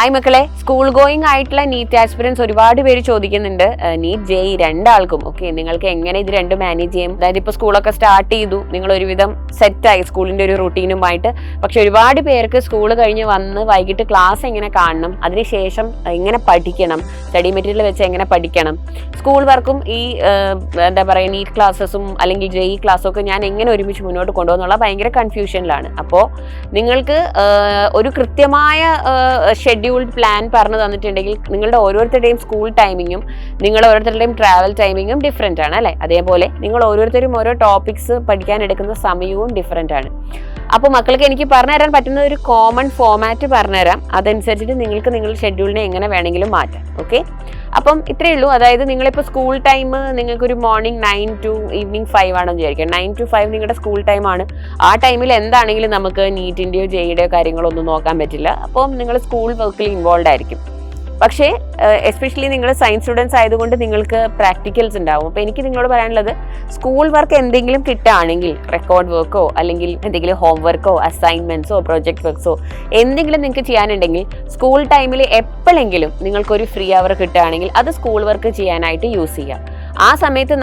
Hi മക്കളെ, school going ആയിട്ടുള്ള NEET aspirants ഒരുപാട് പേര് ചോദിക്കുന്നുണ്ട്. നീറ്റ് ജെഇ രണ്ടാൾക്കും ഓക്കെ, നിങ്ങൾക്ക് എങ്ങനെ ഇത് രണ്ടും മാനേജ് ചെയ്യും? അതായത് ഇപ്പോൾ സ്കൂളൊക്കെ സ്റ്റാർട്ട് ചെയ്തു, നിങ്ങൾ ഒരുവിധം സെറ്റായി സ്കൂളിന്റെ ഒരു റൂട്ടീനുമായിട്ട്. പക്ഷെ ഒരുപാട് പേർക്ക് സ്കൂൾ കഴിഞ്ഞ് വന്ന് വൈകിട്ട് ക്ലാസ് എങ്ങനെ കാണണം, അതിനുശേഷം എങ്ങനെ പഠിക്കണം, സ്റ്റഡി മെറ്റീരിയൽ വെച്ച് എങ്ങനെ പഠിക്കണം, സ്കൂൾ വർക്കും ഈ എന്താ പറയുക നീറ്റ് ക്ലാസ്സസും അല്ലെങ്കിൽ ജെഇ ക്ലാസ്സും ഒക്കെ ഞാൻ എങ്ങനെ ഒരുമിച്ച് മുന്നോട്ട് കൊണ്ടുപോകുന്നുള്ള ഭയങ്കര കൺഫ്യൂഷനിലാണ്. അപ്പോൾ നിങ്ങൾക്ക് ഒരു കൃത്യമായ ഷെഡ്യൂൾഡ് പ്ലാൻ പറഞ്ഞു തന്നിട്ടുണ്ടെങ്കിൽ നിങ്ങളുടെ ഓരോരുത്തരുടെയും സ്കൂൾ ടൈമിങ്ങും നിങ്ങളുടെ ഓരോരുത്തരുടെയും ട്രാവൽ ടൈമിങ്ങും ഡിഫറെൻ്റ് ആണ് അല്ലേ? അതേപോലെ നിങ്ങൾ ഓരോരുത്തരും ഓരോ ടോപ്പിക്സ് പഠിക്കാൻ എടുക്കുന്ന സമയവും ഡിഫറെൻ്റ് ആണ്. അപ്പോൾ മക്കൾക്ക് എനിക്ക് പറഞ്ഞുതരാൻ പറ്റുന്ന ഒരു കോമൺ ഫോമാറ്റ് പറഞ്ഞുതരാം. അതനുസരിച്ചിട്ട് നിങ്ങൾക്ക് നിങ്ങളുടെ ഷെഡ്യൂളിനെ എങ്ങനെ വേണമെങ്കിലും മാറ്റാം. ഓക്കെ, അപ്പം ഇത്രയേ ഉള്ളൂ. അതായത് നിങ്ങളിപ്പോൾ സ്കൂൾ ടൈം നിങ്ങൾക്കൊരു മോർണിംഗ് 9 to ഈവനിങ് 5 ആണെന്ന് വിചാരിക്കുക. 9 to 5 നിങ്ങളുടെ സ്കൂൾ ടൈമാണ്. ആ ടൈമിൽ എന്താണെങ്കിലും നമുക്ക് നീറ്റിൻ്റെയോ ജെഇയുടെയോ കാര്യങ്ങളൊന്നും നോക്കാൻ പറ്റില്ല. അപ്പം നിങ്ങൾ സ്കൂൾ വർക്കിൽ ഇൻവോൾവ് ആയിരിക്കും. പക്ഷേ എസ്പെഷ്യലി നിങ്ങൾ സയൻസ് സ്റ്റുഡൻസ് ആയതുകൊണ്ട് നിങ്ങൾക്ക് പ്രാക്ടിക്കൽസ് ഉണ്ടാവും. അപ്പോൾ എനിക്ക് നിങ്ങളോട് പറയാനുള്ളത്, സ്കൂൾ വർക്ക് എന്തെങ്കിലും കിട്ടുകയാണെങ്കിൽ റെക്കോർഡ് വർക്കോ അല്ലെങ്കിൽ എന്തെങ്കിലും ഹോം വർക്കോ അസൈൻമെൻറ്റ്സോ പ്രൊജക്ട് വർക്ക്സോ എന്തെങ്കിലും നിങ്ങൾക്ക് ചെയ്യാനുണ്ടെങ്കിൽ സ്കൂൾ ടൈമിൽ എപ്പോഴെങ്കിലും നിങ്ങൾക്കൊരു ഫ്രീ അവർ കിട്ടുകയാണെങ്കിൽ അത് സ്കൂൾ വർക്ക് ചെയ്യാനായിട്ട് യൂസ് ചെയ്യാം. ആ സമയത്ത്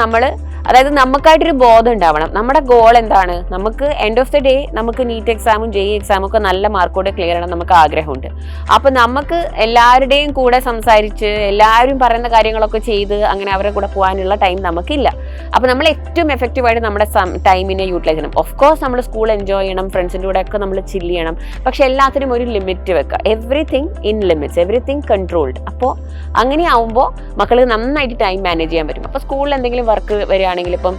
അതായത് നമുക്കായിട്ടൊരു ബോധം ഉണ്ടാവണം. നമ്മുടെ ഗോൾ എന്താണ്? നമുക്ക് എൻഡ് ഓഫ് ദി ഡേ നമുക്ക് നീറ്റ് എക്സാമും ജെഇ എക്സാമും ഒക്കെ നല്ല മാർക്കോടെ ക്ലിയർ ചെയ്യണം നമുക്ക് ആഗ്രഹമുണ്ട്. അപ്പം നമുക്ക് എല്ലാവരുടെയും കൂടെ സംസാരിച്ച് എല്ലാവരും പറയുന്ന കാര്യങ്ങളൊക്കെ ചെയ്ത് അങ്ങനെ അവരുടെ കൂടെ പോകാനുള്ള ടൈം നമുക്കില്ല. അപ്പം നമ്മൾ ഏറ്റവും എഫക്റ്റീവായിട്ട് നമ്മുടെ ടൈമിനെ യൂട്ടിലൈസ് ചെയ്യണം. ഓഫ് കോഴ്സ് നമ്മൾ സ്കൂൾ എൻജോയ് ചെയ്യണം, ഫ്രണ്ട്സിൻ്റെ കൂടെ ഒക്കെ നമ്മൾ ചില്ല് ചെയ്യണം. പക്ഷെ എല്ലാത്തിനും ഒരു ലിമിറ്റ് വെക്കുക. Everything in limits, everything controlled. അപ്പോൾ അങ്ങനെ ആവുമ്പോൾ മക്കൾ നന്നായിട്ട് ടൈം മാനേജ് ചെയ്യാൻ പറ്റും. അപ്പോൾ സ്കൂളിൽ എന്തെങ്കിലും വർക്ക് വരികയാണെങ്കിൽ ഇപ്പം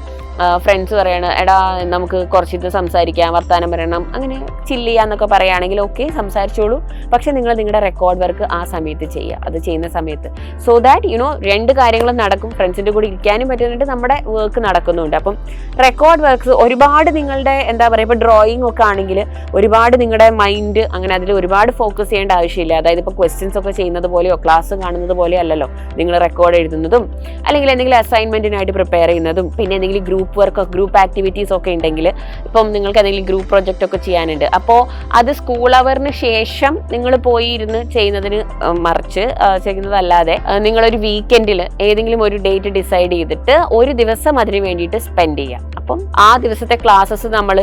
ഫ്രണ്ട്സ് പറയണ എടാ നമുക്ക് കുറച്ചിത് സംസാരിക്കാം, വർത്താനം പറയണം, അങ്ങനെ ചില്ല് ചെയ്യാന്നൊക്കെ പറയുകയാണെങ്കിൽ ഓക്കെ സംസാരിച്ചോളൂ. പക്ഷെ നിങ്ങൾ നിങ്ങളുടെ റെക്കോർഡ് വർക്ക് ആ സമയത്ത് ചെയ്യുക. അത് ചെയ്യുന്ന സമയത്ത് സോ ദാറ്റ് രണ്ട് കാര്യങ്ങളും നടക്കും. ഫ്രണ്ട്സിൻ്റെ കൂടെ ഇരിക്കാനും പറ്റുന്നുണ്ട്, നമ്മുടെ വർക്ക് നടക്കുന്നുണ്ട്. അപ്പം റെക്കോർഡ് വർക്ക്സ് ഒരുപാട് നിങ്ങളുടെ എന്താ പറയുക, ഇപ്പോൾ ഡ്രോയിങ് ഒക്കെ ആണെങ്കിൽ ഒരുപാട് നിങ്ങളുടെ മൈൻഡ് അങ്ങനെ അതിൽ ഒരുപാട് ഫോക്കസ് ചെയ്യേണ്ട ആവശ്യമില്ല. അതായത് ഇപ്പോൾ ക്വസ്റ്റ്യൻസ് ഒക്കെ ചെയ്യുന്നത് പോലെയോ ക്ലാസ് കാണുന്നത് പോലെയോ അല്ലല്ലോ നിങ്ങൾ റെക്കോർഡ് എഴുതുന്നതും അല്ലെങ്കിൽ എന്തെങ്കിലും അസൈൻമെൻറ്റിനായിട്ട് പ്രിപ്പയർ ചെയ്യുന്നതും പിന്നെ എന്തെങ്കിലും ഗ്രൂപ്പ് വർക്ക് ഗ്രൂപ്പ് ആക്ടിവിറ്റീസ് ഒക്കെ ഉണ്ടെങ്കിൽ ഇപ്പം നിങ്ങൾക്ക് എന്തെങ്കിലും ഗ്രൂപ്പ് പ്രൊജക്റ്റ് ഒക്കെ ചെയ്യാനുണ്ട്. അപ്പോൾ അത് സ്കൂൾ അവറിന് ശേഷം നിങ്ങൾ പോയി ഇരുന്ന് ചെയ്യുന്നതിന് മറിച്ച് ചെയ്യുന്നതല്ലാതെ നിങ്ങളൊരു വീക്കെൻഡിൽ ഏതെങ്കിലും ഒരു ഡേറ്റ് ഡിസൈഡ് ചെയ്തിട്ട് ഒരു ദിവസം അതിന് വേണ്ടിയിട്ട് സ്പെൻഡ് ചെയ്യാം. അപ്പം ആ ദിവസത്തെ ക്ലാസ്സസ് നമ്മൾ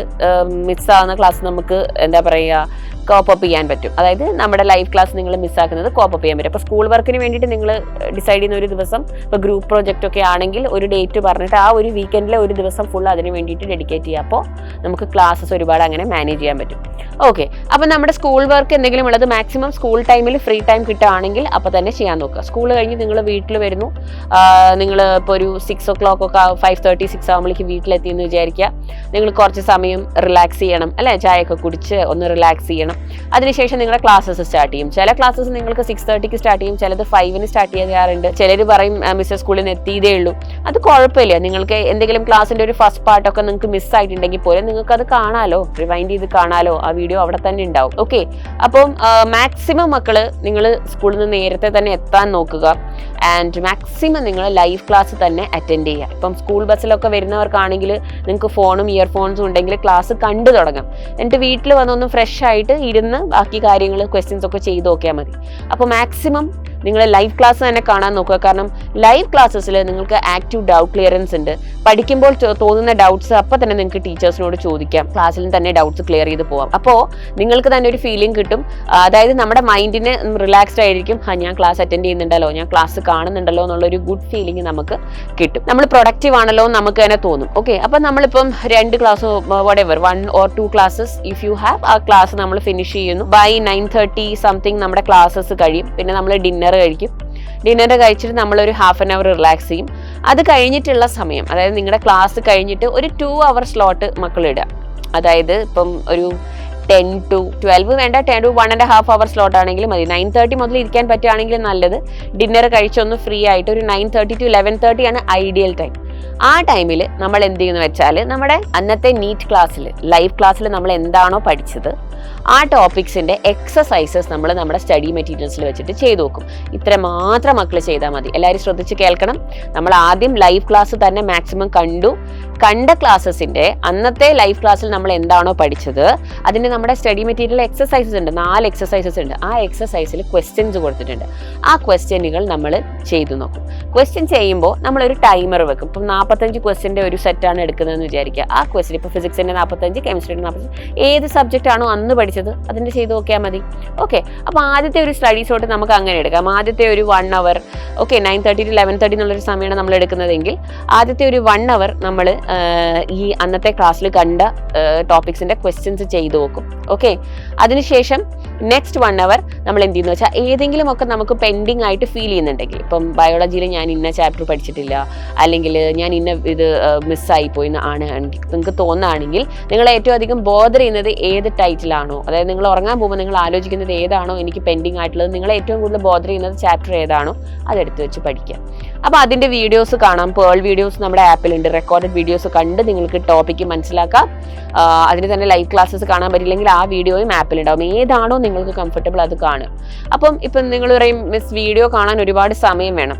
മിസ്സാകുന്ന ക്ലാസ് നമുക്ക് എന്താ പറയുക കോപ്പ് അപ്പ് ചെയ്യാൻ പറ്റും. അതായത് നമ്മുടെ ലൈവ് ക്ലാസ് നിങ്ങൾ മിസ്സാക്കുന്നത് കോപ്പ് അപ്പ് ചെയ്യാൻ പറ്റും. അപ്പോൾ സ്കൂൾ വർക്കിന് വേണ്ടിയിട്ട് നിങ്ങൾ ഡിസൈഡ് ചെയ്യുന്ന ഒരു ദിവസം, ഇപ്പോൾ ഗ്രൂപ്പ് പ്രോജക്റ്റ് ഒക്കെ ആണെങ്കിൽ ഒരു ഡേറ്റ് പറഞ്ഞിട്ട് ആ ഒരു വീക്കെൻഡിലെ ഒരു ദിവസം ഫുൾ അതിന് വേണ്ടിയിട്ട് ഡെഡിക്കേറ്റ് ചെയ്യുക. അപ്പോൾ നമുക്ക് ക്ലാസ്സസ് ഒരുപാട് അങ്ങനെ മാനേജ് ചെയ്യാൻ പറ്റും. ഓക്കെ, അപ്പോൾ നമ്മുടെ സ്കൂൾ വർക്ക് എന്തെങ്കിലും ഉള്ളത് മാക്സിമം സ്കൂൾ ടൈമിൽ ഫ്രീ ടൈം കിട്ടുകയാണെങ്കിൽ അപ്പോൾ തന്നെ ചെയ്യാൻ നോക്കുക. സ്കൂൾ കഴിഞ്ഞ് നിങ്ങൾ വീട്ടിൽ വരുന്നു, നിങ്ങൾ ഇപ്പോൾ ഒരു 6 o'clock ഒക്കെ 5:30 6 ആകുമ്പോഴേക്ക് വീട്ടിലെത്തിയെന്ന് വിചാരിക്കുക. നിങ്ങൾ കുറച്ച് സമയം റിലാക്സ് ചെയ്യണം അല്ലേ, ചായയൊക്കെ കുടിച്ച് ഒന്ന് റിലാക്സ് ചെയ്യണം. അതിനുശേഷം നിങ്ങളുടെ ക്ലാസ്സസ് സ്റ്റാർട്ട് ചെയ്യും. ചില ക്ലാസ്സസ് നിങ്ങൾക്ക് 6:30 സ്റ്റാർട്ട് ചെയ്യും, ചിലത് 5 സ്റ്റാർട്ട് ചെയ്യാറുണ്ട്. ചിലർ പറയും മിസ്സസ് സ്കൂളിൽ നിന്ന് എത്തിയതേ ഉള്ളൂ. അത് കുഴപ്പമില്ല. നിങ്ങൾക്ക് എന്തെങ്കിലും ക്ലാസ്സിന്റെ ഒരു ഫസ്റ്റ് പാർട്ടൊക്കെ നിങ്ങൾക്ക് മിസ്സായിട്ടുണ്ടെങ്കിൽ പോലും നിങ്ങൾക്ക് അത് കാണാലോ, റിവൈൻഡ് ചെയ്ത് കാണാലോ, ആ വീഡിയോ അവിടെ തന്നെ ഉണ്ടാവും. ഓക്കെ, അപ്പം മാക്സിമം മക്കള് നിങ്ങൾ സ്കൂളിൽ നിന്ന് നേരത്തെ തന്നെ എത്താൻ നോക്കുക. ആൻഡ് മാക്സിമം നിങ്ങൾ ലൈവ് ക്ലാസ് തന്നെ അറ്റൻഡ് ചെയ്യുക. ഇപ്പം സ്കൂൾ ബസ്സിലൊക്കെ വരുന്നവർക്കാണെങ്കിൽ നിങ്ങൾക്ക് ഫോണും ഇയർഫോൺസും ഉണ്ടെങ്കിൽ ക്ലാസ് കണ്ടു തുടങ്ങാം. എന്നിട്ട് വീട്ടിൽ വന്നൊന്ന് ഫ്രഷ് ആയിട്ട് ഇരുന്ന് ബാക്കി കാര്യങ്ങൾ ക്വസ്റ്റ്യൻസ് ഒക്കെ ചെയ്ത് നോക്കിയാൽ മതി. അപ്പോൾ മാക്സിമം നിങ്ങൾ ലൈവ് ക്ലാസ് തന്നെ കാണാൻ നോക്കുക. കാരണം ലൈവ് ക്ലാസ്സസിൽ നിങ്ങൾക്ക് ആക്റ്റീവ് ഡൗട്ട് ക്ലിയറൻസ് ഉണ്ട്. പഠിക്കുമ്പോൾ തോന്നുന്ന ഡൗട്ട്സ് അപ്പോൾ തന്നെ നിങ്ങൾക്ക് ടീച്ചേഴ്സിനോട് ചോദിക്കാം. ക്ലാസ്സിൽ തന്നെ ഡൗട്ട്സ് ക്ലിയർ ചെയ്ത് പോവാം. അപ്പോൾ നിങ്ങൾക്ക് തന്നെ ഒരു ഫീലിംഗ് കിട്ടും. അതായത് നമ്മുടെ മൈൻഡിന് റിലാക്സ്ഡ് ആയിരിക്കും. ഞാൻ ക്ലാസ് അറ്റൻഡ് ചെയ്യുന്നുണ്ടല്ലോ, ഞാൻ ക്ലാസ് കാണുന്നുണ്ടല്ലോ എന്നുള്ളൊരു ഗുഡ് ഫീലിംഗ് നമുക്ക് കിട്ടും. നമ്മൾ പ്രൊഡക്റ്റീവ് ആണല്ലോ എന്ന് നമുക്ക് തന്നെ തോന്നും. ഓക്കെ, അപ്പം നമ്മളിപ്പം 2 class whatever 1 or 2 classes if you have, ആ ക്ലാസ് നമ്മൾ ഫിനിഷ് ചെയ്യുന്നു. ബൈ 9:30 സംതിങ് നമ്മുടെ ക്ലാസ്സസ് കഴിയും. പിന്നെ നമ്മൾ ഡിന്നർ കഴിക്കും. ഡിന്നർ കഴിച്ചിട്ട് നമ്മളൊരു 1/2 an hour റിലാക്സ് ചെയ്യും. അത് കഴിഞ്ഞിട്ടുള്ള സമയം, അതായത് നിങ്ങളുടെ ക്ലാസ് കഴിഞ്ഞിട്ട് ഒരു 2 hour സ്ലോട്ട് മക്കൾ ഇടുക. അതായത് ഇപ്പം ഒരു 10 to 12 വേണ്ട, 10 to 1.5 hour സ്ലോട്ട് ആണെങ്കിലും മതി. 9:30 മുതൽ ഇരിക്കാൻ പറ്റുകയാണെങ്കിൽ നല്ലത്. ഡിന്നർ കഴിച്ചൊന്ന് ഫ്രീ ആയിട്ട് ഒരു 9:30 to 11:30 ആണ് ഐഡിയൽ ടൈം. ആ ടൈമിൽ നമ്മൾ എന്ത് ചെയ്യുന്നു വെച്ചാൽ നമ്മുടെ അന്നത്തെ നീറ്റ് ക്ലാസ്സിൽ ലൈവ് ക്ലാസ്സിൽ നമ്മൾ എന്താണോ പഠിച്ചത് ആ ടോപ്പിക്സിൻ്റെ എക്സസൈസസ് നമ്മൾ നമ്മുടെ സ്റ്റഡി മെറ്റീരിയൽസിൽ വെച്ചിട്ട് ചെയ്തു നോക്കും. ഇത്ര മാത്രം മക്കൾ ചെയ്താൽ മതി. എല്ലാവരും ശ്രദ്ധിച്ച് കേൾക്കണം. നമ്മൾ ആദ്യം ലൈവ് ക്ലാസ് തന്നെ മാക്സിമം കണ്ടു. കണ്ട ക്ലാസ്സസിന്റെ അന്നത്തെ ലൈവ് ക്ലാസ്സിൽ നമ്മൾ എന്താണോ പഠിച്ചത് അതിന് നമ്മുടെ സ്റ്റഡി മെറ്റീരിയൽ എക്സസൈസസ് ഉണ്ട്, 4 എക്സസൈസസ് ഉണ്ട്. ആ എക്സസൈസിൽ ക്വസ്റ്റ്യൻസ് കൊടുത്തിട്ടുണ്ട്. ആ ക്വസ്റ്റ്യനുകൾ നമ്മൾ ചെയ്തു നോക്കും. ക്വസ്റ്റ്യൻ ചെയ്യുമ്പോൾ നമ്മളൊരു ടൈമർ വെക്കും. ഇപ്പം 45 ക്വസ്റ്റ്യൻ്റെ ഒരു സെറ്റാണ് എടുക്കുന്നതെന്ന് വിചാരിക്കുക. ആ ക്വസ്റ്റ്യൻ ഇപ്പോൾ ഫിസിക്സിൻ്റെ 45, കെമിസ്ട്രിയുടെ 45, ഏത് സബ്ജക്റ്റ് ആണോ അന്ന് പഠിച്ചത് അതിൻ്റെ ചെയ്ത് നോക്കിയാൽ മതി. ഓക്കെ, അപ്പോൾ ആദ്യത്തെ ഒരു സ്റ്റഡീസ് തൊട്ട് നമുക്ക് അങ്ങനെ എടുക്കാം. ആദ്യത്തെ ഒരു 1 hour, ഓക്കെ, 9:30 to 11:30 എന്നുള്ളൊരു സമയമാണ് നമ്മൾ എടുക്കുന്നതെങ്കിൽ ആദ്യത്തെ ഒരു 1 hour നമ്മൾ ഈ അന്നത്തെ ക്ലാസ്സിൽ കണ്ട ടോപ്പിക്സിന്റെ ക്വസ്റ്റ്യൻസ് ചെയ്തു നോക്കും. ഓക്കെ, അതിനുശേഷം നെക്സ്റ്റ് 1 hour നമ്മൾ എന്ത് ചെയ്യുന്നു വെച്ചാൽ ഏതെങ്കിലും ഒക്കെ നമുക്ക് പെൻഡിങ് ആയിട്ട് ഫീൽ ചെയ്യുന്നുണ്ടെങ്കിൽ, ഇപ്പം ബയോളജിയിൽ ഞാൻ ഇന്ന ചാപ്റ്റർ പഠിച്ചിട്ടില്ല, അല്ലെങ്കിൽ ഞാൻ ഇന്ന ഇത് മിസ്സായി പോയി ആണ് നിങ്ങൾക്ക് തോന്നുകയാണെങ്കിൽ നിങ്ങൾ ഏറ്റവും അധികം ബോദർ ചെയ്യുന്നത് ഏത് ടൈറ്റിലാണോ, അതായത് നിങ്ങൾ ഉറങ്ങാൻ പോകുമ്പോൾ നിങ്ങൾ ആലോചിക്കുന്നത് ഏതാണോ എനിക്ക് പെൻഡിങ് ആയിട്ടുള്ളത്, നിങ്ങൾ ഏറ്റവും കൂടുതൽ ബോദർ ചെയ്യുന്നത് ചാപ്റ്റർ ഏതാണോ അതെടുത്ത് വെച്ച് പഠിക്കുക. അപ്പോൾ അതിൻ്റെ വീഡിയോസ് കാണാം. പേൾ വീഡിയോസ് നമ്മുടെ ആപ്പിലുണ്ട്. റെക്കോർഡഡ് വീഡിയോസ് കണ്ട് നിങ്ങൾക്ക് ടോപ്പിക്ക് മനസ്സിലാക്കാം. അതിന് തന്നെ ലൈവ് ക്ലാസ്സസ് കാണാൻ പറ്റില്ലെങ്കിൽ ആ വീഡിയോയും ആപ്പിലുണ്ടാവും. ഏതാണോ നിങ്ങൾക്ക് കംഫർട്ടബിൾ അത് കാണുക. അപ്പം നിങ്ങൾ പറയും മിസ് വീഡിയോ കാണാൻ ഒരുപാട് സമയം വേണം.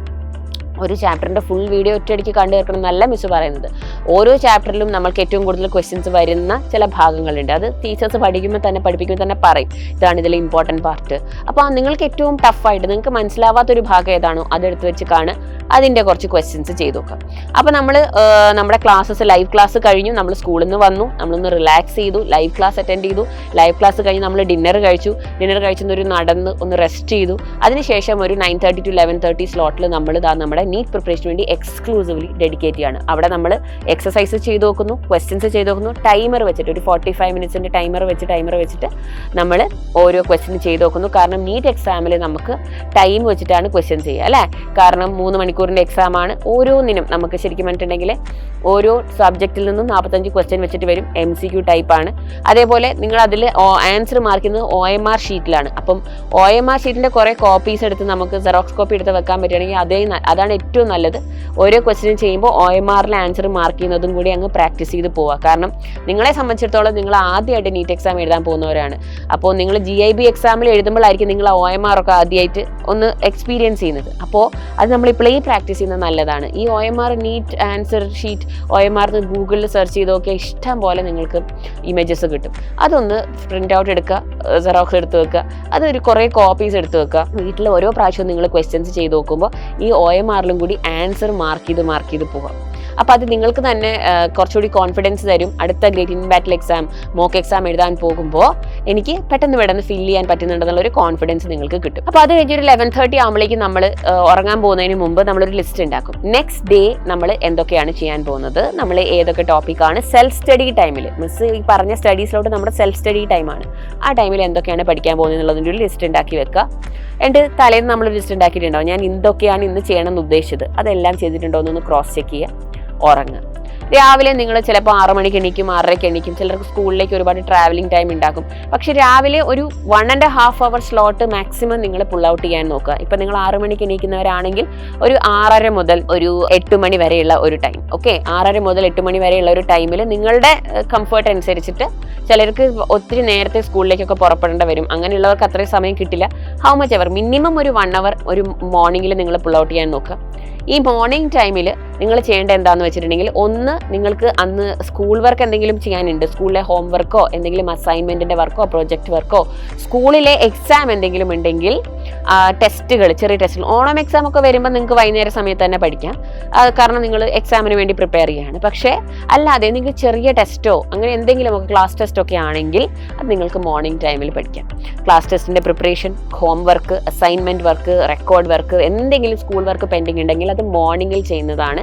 ഒരു ചാപ്റ്ററിൻ്റെ ഫുൾ വീഡിയോ ഒറ്റയടിക്ക് കണ്ടു തീർക്കണം എന്നല്ല മിസ് പറയുന്നത്. ഓരോ ചാപ്റ്ററിലും നമ്മൾക്ക് ഏറ്റവും കൂടുതൽ ക്വസ്റ്റ്യൻസ് വരുന്ന ചില ഭാഗങ്ങളുണ്ട്. അത് ടീച്ചേഴ്സ് പഠിക്കുമ്പോൾ തന്നെ പറയും ഇതാണ് ഇതിലെ ഇമ്പോർട്ടൻറ്റ് പാർട്ട്. അപ്പോൾ നിങ്ങൾക്ക് ഏറ്റവും ടഫായിട്ട് നിങ്ങൾക്ക് മനസ്സിലാവാത്തൊരു ഭാഗം ഏതാണോ അതെടുത്ത് വെച്ച് കാണുക. അതിൻ്റെ കുറച്ച് ക്വസ്റ്റ്യൻസ് ചെയ്ത് നോക്കാം. അപ്പോൾ നമ്മുടെ ക്ലാസ്സസ് ലൈവ് ക്ലാസ് കഴിഞ്ഞു, നമ്മൾ സ്കൂളിൽ നിന്ന് വന്നു, നമ്മളൊന്ന് റിലാക്സ് ചെയ്തു, ലൈവ് ക്ലാസ് അറ്റൻഡ് ചെയ്തു. ലൈവ് ക്ലാസ് കഴിഞ്ഞ് നമ്മൾ ഡിന്നർ കഴിച്ചൊരു നടന്ന് ഒന്ന് റെസ്റ്റ് ചെയ്തു. അതിനുശേഷം ഒരു 9:30 to 11:30 സ്ലോട്ടിൽ നമ്മൾ നമ്മുടെ നീറ്റ് പ്രിപ്പറേഷന് വേണ്ടി എക്സ്ക്ലൂസീവ്ലി ഡെഡിക്കേറ്റ് ചെയ്യാണ്. അവിടെ നമ്മൾ എക്സസൈസ് ചെയ്ത് നോക്കുന്നു, ക്വസ്റ്റ്യൻസ് ചെയ്ത് നോക്കുന്നു, ടൈമർ വെച്ചിട്ട് ഒരു 45 minutes ടൈമർ വെച്ചിട്ട് നമ്മൾ ഓരോ ക്വസ്റ്റ്യൻ ചെയ്ത് നോക്കുന്നു. കാരണം നീറ്റ് എക്സാമിൽ നമുക്ക് ടൈം വെച്ചിട്ടാണ് ക്വസ്റ്റ്യൻ ചെയ്യുക അല്ലേ. കാരണം 3 മണിക്കൂറിൻ്റെ എക്സാമാണ്. ഓരോന്നിനും നമുക്ക് ശരിക്കും പറഞ്ഞിട്ടുണ്ടെങ്കിൽ ഓരോ സബ്ജക്റ്റിൽ നിന്നും 45 ക്വസ്റ്റ്യൻ വെച്ചിട്ട് വരും. MCQ ടൈപ്പാണ്. അതേപോലെ നിങ്ങൾ അതിൽ ആൻസർ മാർക്ക് ചെയ്യുന്നത് OMR ഷീറ്റിലാണ്. അപ്പം OMR ഷീറ്റിൻ്റെ കുറേ കോപ്പീസ് എടുത്ത് നമുക്ക് സെറോക്സ് കോപ്പി എടുത്ത് വെക്കാൻ പറ്റുകയാണെങ്കിൽ അതാണ് ഏറ്റവും നല്ലത്. ഓരോ ക്വസ്റ്റ്യൻ ചെയ്യുമ്പോൾ OMRൽ ആൻസർ മാർക്ക് ചെയ്യുന്നതും കൂടി അങ്ങ് പ്രാക്ടീസ് ചെയ്ത് പോവുക. കാരണം നിങ്ങളെ സംബന്ധിച്ചിടത്തോളം നിങ്ങൾ ആദ്യമായിട്ട് നീറ്റ് എക്സാം എഴുതാൻ പോകുന്നവരാണ്. അപ്പോൾ നിങ്ങൾ GIB എക്സാമിൽ എഴുതുമ്പോഴായിരിക്കും നിങ്ങൾ OMR ഒക്കെ ആദ്യമായിട്ട് ഒന്ന് എക്സ്പീരിയൻസ് ചെയ്യുന്നത്. അപ്പോൾ അത് നമ്മളിപ്പോഴേ പ്രാക്ടീസ് ചെയ്യുന്നത് നല്ലതാണ്. ഈ OMR NEET answer sheet OMR ഗൂഗിളിൽ സെർച്ച് ചെയ്ത് നോക്കിയാൽ ഇഷ്ടം പോലെ നിങ്ങൾക്ക് ഇമേജസ് കിട്ടും. അതൊന്ന് പ്രിൻ്റ് ഔട്ട് എടുക്കുക, സെറോക്സ് എടുത്ത് വെക്കുക, അതൊരു കുറേ കോപ്പീസ് എടുത്ത് വെക്കുക. വീട്ടിൽ ഓരോ പ്രാവശ്യവും നിങ്ങൾ ക്വസ്റ്റ്യൻസ് ചെയ്ത് നോക്കുമ്പോൾ ഈ OMRലും കൂടി ആൻസർ മാർക്ക് ചെയ്ത് പോകാം. അപ്പോൾ അത് നിങ്ങൾക്ക് തന്നെ കുറച്ചുകൂടി കോൺഫിഡൻസ് തരും. അടുത്ത great in battle exam, mock exam എഴുതാൻ പോകുമ്പോൾ എനിക്ക് പെട്ടെന്ന് ഫില്ല് ചെയ്യാൻ പറ്റുന്നുണ്ടെന്നുള്ളൊരു കോൺഫിഡൻസ് നിങ്ങൾക്ക് കിട്ടും. അപ്പോൾ അത് കഴിഞ്ഞൊരു 11:30 ആകുമ്പോഴേക്കും നമ്മൾ ഉറങ്ങാൻ പോകുന്നതിന് മുമ്പ് നമ്മളൊരു ലിസ്റ്റ് ഉണ്ടാക്കും. നെക്സ്റ്റ് ഡേ നമ്മൾ എന്തൊക്കെയാണ് ചെയ്യാൻ പോകുന്നത്, നമ്മൾ ഏതൊക്കെ ടോപ്പിക്കാണ് സെൽഫ് സ്റ്റഡി ടൈമിൽ, മിസ് ഈ പറഞ്ഞ സ്റ്റഡീസിലോട്ട് നമ്മുടെ സെൽഫ് സ്റ്റഡി ടൈമാണ്. ആ ടൈമിൽ എന്തൊക്കെയാണ് പഠിക്കാൻ പോകുന്നത് എന്നുള്ളതിൻ്റെ ഒരു ലിസ്റ്റ് ഉണ്ടാക്കി വെക്കുക. എന്നിട്ട് തലേന്ന് നമ്മളൊരു ലിസ്റ്റ് ഉണ്ടാക്കിയിട്ടുണ്ടാവും. ഞാൻ എന്തൊക്കെയാണ് ഇന്ന് ചെയ്യണമെന്ന് ഉദ്ദേശിച്ചത് അതെല്ലാം ചെയ്തിട്ടുണ്ടോ എന്നൊന്ന് ക്രോസ് ചെക്ക് ചെയ്യുക. ഉറങ്ങുക. രാവിലെ നിങ്ങൾ ചിലപ്പോൾ 6 മണിക്ക് എണീക്കും, 6:30 എണീക്കും. ചിലർക്ക് സ്കൂളിലേക്ക് ഒരുപാട് ട്രാവലിംഗ് ടൈം ഉണ്ടാക്കും. പക്ഷെ രാവിലെ ഒരു 1.5 hour സ്ലോട്ട് മാക്സിമം നിങ്ങൾ പുൾ ഔട്ട് ചെയ്യാൻ നോക്കുക. ഇപ്പം നിങ്ങൾ 6 മണിക്ക് എണീക്കുന്നവരാണെങ്കിൽ ഒരു 6:30 മുതൽ ഒരു 8 മണി വരെയുള്ള ഒരു ടൈം, ഓക്കെ, 6:30 മുതൽ 8 മണി വരെയുള്ള ഒരു ടൈമിൽ നിങ്ങളുടെ കംഫർട്ട് അനുസരിച്ചിട്ട്, ചിലർക്ക് ഒത്തിരി നേരത്തെ സ്കൂളിലേക്കൊക്കെ പുറപ്പെടേണ്ട വരും, അങ്ങനെയുള്ളവർക്ക് അത്രയും സമയം കിട്ടില്ല. ഹൗ മച്ച് എവർ മിനിമം ഒരു 1 hour ഒരു മോർണിംഗിൽ നിങ്ങൾ പുൾ ഔട്ട് ചെയ്യാൻ നോക്കുക. ഈ മോർണിംഗ് ടൈമിൽ നിങ്ങൾ ചെയ്യേണ്ട എന്താണെന്ന് വെച്ചിട്ടുണ്ടെങ്കിൽ, ഒന്ന് നിങ്ങൾക്ക് അന്ന് സ്കൂൾ വർക്ക് എന്തെങ്കിലും ചെയ്യാനുണ്ട്, സ്കൂളിലെ ഹോം വർക്കോ എന്തെങ്കിലും അസൈൻമെൻറ്റിൻ്റെ വർക്കോ പ്രൊജക്റ്റ് വർക്കോ സ്കൂളിലെ എക്സാം എന്തെങ്കിലും ഉണ്ടെങ്കിൽ ടെസ്റ്റുകൾ, ചെറിയ ടെസ്റ്റുകൾ. ഓണം എക്സാം ഒക്കെ വരുമ്പോൾ നിങ്ങൾക്ക് വൈകുന്നേര സമയത്ത് തന്നെ പഠിക്കാം, കാരണം നിങ്ങൾ എക്സാമിന് വേണ്ടി പ്രിപ്പയർ ചെയ്യാണ്. പക്ഷേ അല്ലാതെ നിങ്ങൾക്ക് ചെറിയ ടെസ്റ്റോ അങ്ങനെ എന്തെങ്കിലുമൊക്കെ ക്ലാസ് ടെസ്റ്റോ ഒക്കെ ആണെങ്കിൽ അത് നിങ്ങൾക്ക് മോർണിംഗ് ടൈമിൽ പഠിക്കാം. ക്ലാസ് ടെസ്റ്റിൻ്റെ preparation, home work, assignment work, record work, എന്തെങ്കിലും സ്കൂൾ വർക്ക് പെൻഡിങ് ഉണ്ടെങ്കിൽ അത് മോർണിംഗിൽ ചെയ്യുന്നതാണ്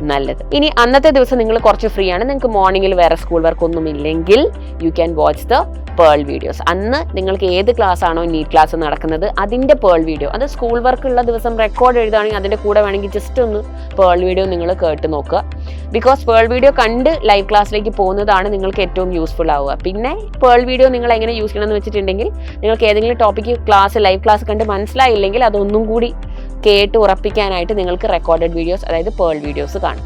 നല്ലത്. ഇനി അന്നത്തെ ദിവസം നിങ്ങൾ കുറച്ച് ഫ്രീ ആണ്, നിങ്ങൾക്ക് മോർണിംഗിൽ വേറെ സ്കൂൾ വർക്ക് ഒന്നും ഇല്ലെങ്കിൽ you can watch the pearl videos. അന്ന് നിങ്ങൾക്ക് ഏത് ക്ലാസ് ആണോ നീറ്റ് ക്ലാസ് നടക്കുന്നത് അതിൻ്റെ പേൾ വീഡിയോ, അത് സ്കൂൾ വർക്ക് ഉള്ള ദിവസം റെക്കോർഡ് എഴുതുകയാണെങ്കിൽ അതിൻ്റെ കൂടെ വേണമെങ്കിൽ ജസ്റ്റ് ഒന്ന് പേൾ വീഡിയോ നിങ്ങൾ കേട്ട് നോക്കുക. ബിക്കോസ് പേൾ വീഡിയോ കണ്ട് ലൈവ് ക്ലാസ്സിലേക്ക് പോകുന്നതാണ് നിങ്ങൾക്ക് ഏറ്റവും യൂസ്ഫുൾ ആവുക. പിന്നെ പേൾ വീഡിയോ നിങ്ങൾ എങ്ങനെ യൂസ് ചെയ്യണമെന്ന് വെച്ചിട്ടുണ്ടെങ്കിൽ, നിങ്ങൾക്ക് ഏതെങ്കിലും ടോപ്പിക്ക് ലൈവ് ക്ലാസ് കണ്ട് മനസ്സിലായില്ലെങ്കിൽ അതൊന്നും കൂടി കേട്ട് ഉറപ്പിക്കാനായിട്ട് നിങ്ങൾക്ക് റെക്കോർഡഡ് വീഡിയോസ്, അതായത് പേൾ വീഡിയോസ് കാണും.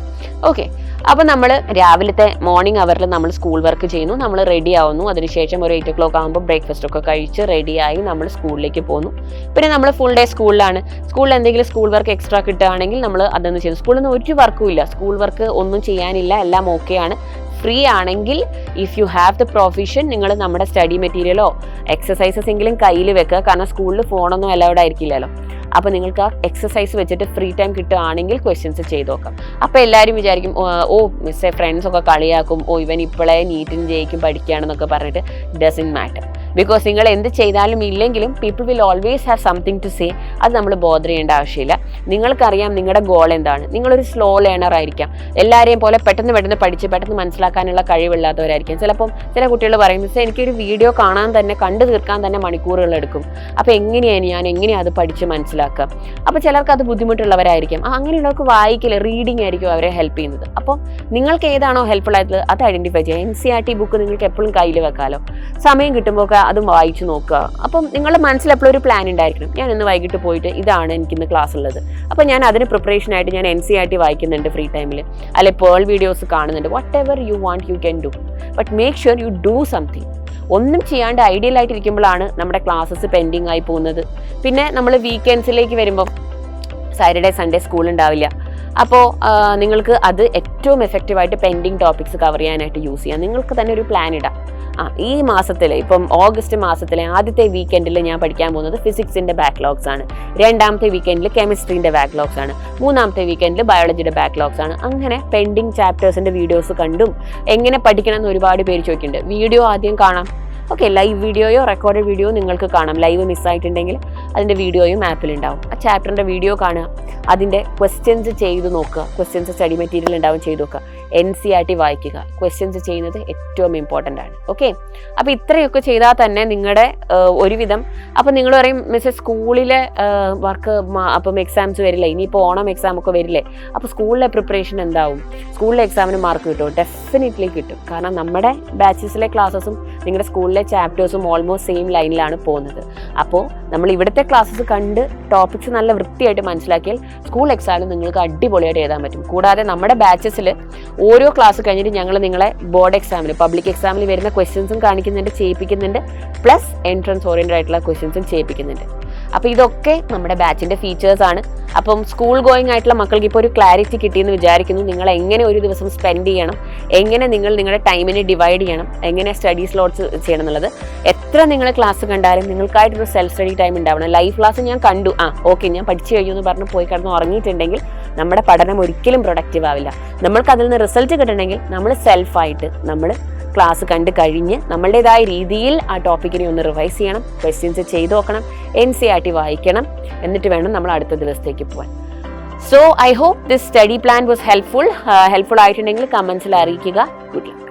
ഓക്കെ, അപ്പോൾ നമ്മൾ രാവിലത്തെ മോർണിംഗ് അവറിൽ നമ്മൾ സ്കൂൾ വർക്ക് ചെയ്യുന്നു, നമ്മൾ റെഡി ആവുന്നു. അതിനുശേഷം ഒരു 8 o'clock ആകുമ്പോൾ ബ്രേക്ക്ഫാസ്റ്റ് ഒക്കെ കഴിച്ച് റെഡിയായി നമ്മൾ സ്കൂളിലേക്ക് പോകുന്നു. പിന്നെ നമ്മൾ ഫുൾ ഡേ സ്കൂളിലാണ്. സ്കൂളിൽ എന്തെങ്കിലും സ്കൂൾ വർക്ക് എക്സ്ട്രാ കിട്ടുകയാണെങ്കിൽ നമ്മൾ അതൊന്ന് ചെയ്യുന്നു. സ്കൂളിൽ നിന്ന് ഒരു വർക്കും ഇല്ല, സ്കൂൾ വർക്ക് ഒന്നും ചെയ്യാനില്ല, എല്ലാം ഓക്കെയാണ്. ഫ്രീ ആണെങ്കിൽ if you have the provision, നിങ്ങൾ നമ്മുടെ സ്റ്റഡി മെറ്റീരിയലോ എക്സസൈസസ് എങ്കിലും കയ്യിൽ വെക്കുക. കാരണം സ്കൂളിൽ ഫോണൊന്നും അലൗഡ് ആയിരിക്കില്ലല്ലോ. അപ്പോൾ നിങ്ങൾക്ക് ആ എക്സസൈസ് വെച്ചിട്ട് ഫ്രീ ടൈം കിട്ടുകയാണെങ്കിൽ ക്വസ്റ്റ്യൻസ് ചെയ്ത് നോക്കാം. അപ്പോൾ എല്ലാവരും വിചാരിക്കും മിസ്സേ ഫ്രണ്ട്സൊക്കെ കളിയാക്കും, ഇവൻ ഇപ്പോഴേ നീറ്റിന് ജയിക്കും പഠിക്കുകയാണെന്നൊക്കെ പറഞ്ഞിട്ട്. ഡസൻറ്റ് മാറ്റർ, ബിക്കോസ് നിങ്ങൾ എന്ത് ചെയ്താലും ഇല്ലെങ്കിലും people will always have something to say. അത് നമ്മൾ ബോദർ ചെയ്യേണ്ട ആവശ്യമില്ല. നിങ്ങൾക്കറിയാം നിങ്ങളുടെ ഗോൾ എന്താണ്. നിങ്ങളൊരു സ്ലോ ലേണർ ആയിരിക്കാം, എല്ലാവരെയും പോലെ പെട്ടെന്ന് പഠിച്ച് പെട്ടെന്ന് മനസ്സിലാക്കാനുള്ള കഴിവില്ലാത്തവരായിരിക്കും. ചിലപ്പം ചില കുട്ടികൾ പറയും, മിസ്സേ എനിക്കൊരു വീഡിയോ കാണാൻ തന്നെ, കണ്ടു തീർക്കാൻ തന്നെ മണിക്കൂറുകൾ എടുക്കും, അപ്പോൾ ഞാൻ എങ്ങനെയാണ് അത് പഠിച്ച് മനസ്സിലാക്കുക? അപ്പോൾ ചിലർക്ക് അത് ബുദ്ധിമുട്ടുള്ളവരായിരിക്കും. അങ്ങനെയുള്ളവർക്ക് വായിക്കില്ല, റീഡിംഗ് ആയിരിക്കും അവരെ ഹെൽപ്പ് ചെയ്യുന്നത്. അപ്പോൾ നിങ്ങൾക്ക് ഏതാണോ ഹെൽപ്ഫുൾ ആയിട്ടുള്ളത് അത് ഐഡന്റിഫൈ ചെയ്യുക. NCERT ബുക്ക് നിങ്ങൾക്ക് എപ്പോഴും കയ്യിൽ വെക്കാമല്ലോ, സമയം കിട്ടുമ്പോൾ അതും വായിച്ചു നോക്കുക. അപ്പം നിങ്ങളുടെ മനസ്സിൽ എപ്പോഴും ഒരു പ്ലാൻ ഉണ്ടായിരിക്കണം. ഞാൻ ഇന്ന് വൈകിട്ട് പോയിട്ട് ഇതാണ് എനിക്കിന്ന് ക്ലാസ് ഉള്ളത്, അപ്പോൾ ഞാൻ അതിന് പ്രിപ്പറേഷനായിട്ട് ഞാൻ NCERT വായിക്കുന്നുണ്ട് ഫ്രീ ടൈമിൽ, അല്ലെ പേൾ വീഡിയോസ് കാണുന്നുണ്ട്. What ever you want you can do, but make sure you do something. ഒന്നും ചെയ്യാണ്ട് ഐഡിയൽ ആയിട്ടിരിക്കുമ്പോഴാണ് നമ്മുടെ ക്ലാസ്സസ് പെൻഡിങ് ആയി പോകുന്നത്. പിന്നെ നമ്മൾ വീക്കെൻഡ്സിലേക്ക് വരുമ്പോൾ സാറ്റർഡേ സൺഡേ സ്കൂൾ ഉണ്ടാവില്ല. അപ്പോൾ നിങ്ങൾക്ക് അത് ഏറ്റവും എഫക്റ്റീവായിട്ട് പെൻഡിങ് ടോപ്പിക്സ് കവർ ചെയ്യാനായിട്ട് യൂസ് ചെയ്യാം. നിങ്ങൾക്ക് തന്നെ ഒരു പ്ലാൻ ഇടാം. ഈ മാസത്തിൽ, ഇപ്പം ഓഗസ്റ്റ് മാസത്തിലെ ആദ്യത്തെ വീക്കെൻഡിൽ ഞാൻ പഠിക്കാൻ പോകുന്നത് ഫിസിക്സിൻ്റെ ബാക്ക്ലോഗ്സ് ആണ്, രണ്ടാമത്തെ വീക്കെൻഡിൽ കെമിസ്ട്രീൻ്റെ ബാക്ക്ലോഗ്സ് ആണ്, മൂന്നാമത്തെ വീക്കെൻഡിൽ ബയോളജിയുടെ ബാക്ക്ലോഗ്സ് ആണ്. അങ്ങനെ പെൻഡിങ് ചാപ്റ്റേഴ്സിൻ്റെ വീഡിയോസ് കണ്ടും എങ്ങനെ പഠിക്കണം എന്ന് ഒരുപാട് പേര് ചോദിക്കുന്നുണ്ട്. വീഡിയോ ആദ്യം കാണാം. ഓക്കെ, ലൈവ് വീഡിയോയോ റെക്കോർഡഡ് വീഡിയോ നിങ്ങൾക്ക് കാണാം. ലൈവ് മിസ്സായിട്ടുണ്ടെങ്കിൽ അതിൻ്റെ വീഡിയോയും ആപ്പിലുണ്ടാവും. ആ ചാപ്റ്ററിൻ്റെ വീഡിയോ കാണുക, അതിൻ്റെ ക്വസ്റ്റ്യൻസ് ചെയ്ത് നോക്കുക. ക്വസ്റ്റ്യൻസ് സ്റ്റഡി മെറ്റീരിയൽ ഉണ്ടാവും, ചെയ്ത് നോക്കുക. NCERT വായിക്കുക. ക്വസ്റ്റ്യൻസ് ചെയ്യുന്നത് ഏറ്റവും ഇമ്പോർട്ടൻ്റ് ആണ്. ഓക്കെ, അപ്പോൾ ഇത്രയൊക്കെ ചെയ്താൽ തന്നെ നിങ്ങളുടെ ഒരുവിധം. അപ്പോൾ നിങ്ങൾ പറയും, മിസ്സേ സ്കൂളിലെ വർക്ക് അപ്പം എക്സാംസ് വരില്ലേ, ഇനിയിപ്പോൾ ഓണം എക്സാം ഒക്കെ വരില്ലേ, അപ്പോൾ സ്കൂളിലെ പ്രിപ്പറേഷൻ എന്താവും? സ്കൂളിലെ എക്സാമിന് മാർക്ക് കിട്ടുമോ? ഡെഫിനറ്റ്ലി കിട്ടും. കാരണം നമ്മുടെ ബാച്ചസിലെ ക്ലാസ്സസും നിങ്ങളുടെ സ്കൂളിലെ ചാപ്റ്റേഴ്സും ഓൾമോസ്റ്റ് സെയിം ലൈനിലാണ് പോകുന്നത്. അപ്പോൾ നമ്മൾ ഇവിടുത്തെ ക്ലാസ്സസ് കണ്ട് ടോപ്പിക്സ് നല്ല വൃത്തിയായിട്ട് മനസ്സിലാക്കിയാൽ സ്കൂൾ എക്സാമിൽ നിങ്ങൾക്ക് അടിപൊളിയായിട്ട് എഴുതാൻ പറ്റും. കൂടാതെ നമ്മുടെ ബാച്ചസിൽ ഓരോ ക്ലാസ് കഴിഞ്ഞിട്ട് ഞങ്ങൾ നിങ്ങളെ ബോർഡ് എക്സാമിൽ, പബ്ലിക് എക്സാമിൽ വരുന്ന ക്വസ്റ്റ്യൻസും കാണിക്കുന്നുണ്ട്, ചെയ്യിപ്പിക്കുന്നുണ്ട്. പ്ലസ് എൻട്രൻസ് ഓറിയൻറ്റഡ് ആയിട്ടുള്ള ക്വസ്റ്റ്യൻസും ചെയ്യിപ്പിക്കുന്നുണ്ട്. അപ്പോൾ ഇതൊക്കെ നമ്മുടെ ബാച്ചിൻ്റെ ഫീച്ചേഴ്സ് ആണ്. അപ്പം സ്കൂൾ ഗോയിങ് ആയിട്ടുള്ള മക്കൾക്ക് ഇപ്പോൾ ഒരു ക്ലാരിറ്റി കിട്ടിയെന്ന് വിചാരിക്കുന്നു. നിങ്ങൾ എങ്ങനെ ഒരു ദിവസം സ്പെൻഡ് ചെയ്യണം, എങ്ങനെ നിങ്ങൾ നിങ്ങളുടെ ടൈമിനെ ഡിവൈഡ് ചെയ്യണം, എങ്ങനെ സ്റ്റഡി സ്ലോട്ട്സ് ചെയ്യണം എന്നുള്ളത്. എത്ര നിങ്ങൾ ക്ലാസ് കണ്ടാലും നിങ്ങൾക്കായിട്ടൊരു സെൽഫ് സ്റ്റഡി ടൈം ഉണ്ടാവണം. ലൈവ് ക്ലാസ് ഞാൻ കണ്ടു, ഓക്കെ ഞാൻ പഠിച്ചു കഴിഞ്ഞു എന്ന് പറഞ്ഞ് പോയി കിടന്ന് ഉറങ്ങിയിട്ടുണ്ടെങ്കിൽ നമ്മുടെ പഠനം ഒരിക്കലും പ്രൊഡക്റ്റീവ് ആവില്ല. നമ്മൾക്ക് അതിൽ നിന്ന് റിസൾട്ട് കിട്ടണമെങ്കിൽ നമ്മൾ സെൽഫായിട്ട് നമ്മൾ ക്ലാസ് കണ്ട് കഴിഞ്ഞ് നമ്മളുടേതായ രീതിയിൽ ആ ടോപ്പിക്കിനെ ഒന്ന് റിവൈസ് ചെയ്യണം, ക്വസ്റ്റ്യൻസ് ചെയ്ത് നോക്കണം, NCERT വായിക്കണം. എന്നിട്ട് വേണം നമ്മൾ അടുത്ത ദിവസത്തേക്ക് പോകാൻ. So I hope this study plan was helpful ആയിട്ടുണ്ടെങ്കിൽ കമൻസിൽ അറിയിക്കുക. Good luck.